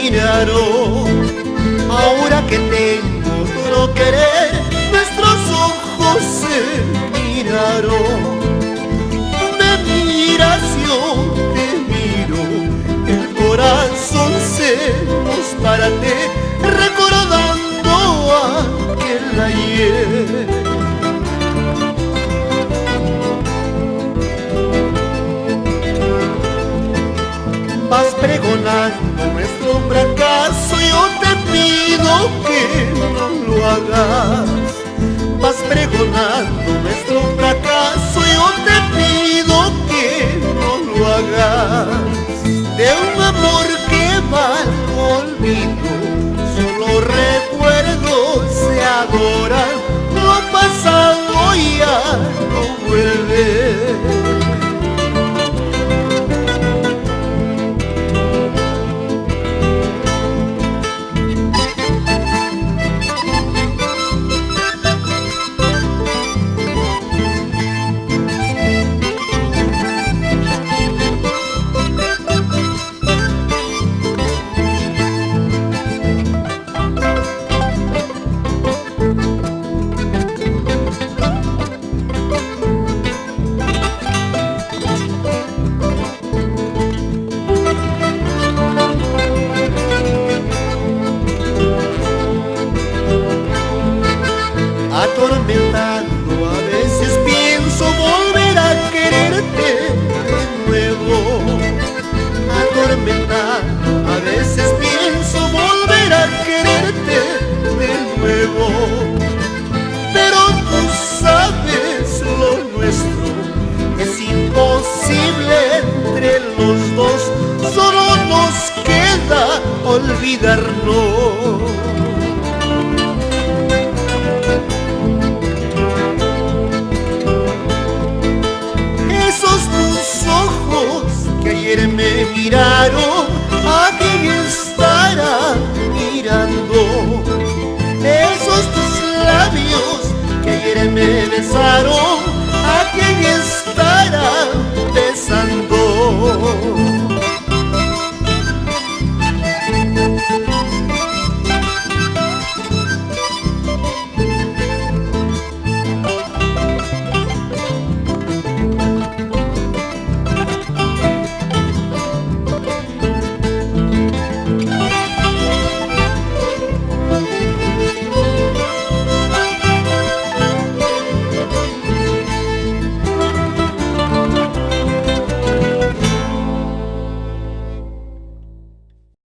miraron. Ahora que tengo todo querer, nuestros ojos se miraron. Me miras, yo te miro, el corazón se nos parte, recordando aquel ayer. Vas pregonando nuestro fracaso, yo te pido que no lo hagas. Vas pregonando nuestro fracaso, yo te pido que no lo hagas. De un amor que va al olvido, solo recuerdos se adoran. Lo pasado ya no vuelve. Atormentando, a veces pienso volver a quererte de nuevo. Atormentando, a veces pienso volver a quererte de nuevo. Pero tú sabes lo nuestro es imposible entre los dos, solo nos queda olvidarnos. Esos tus ojos que ayer me miraron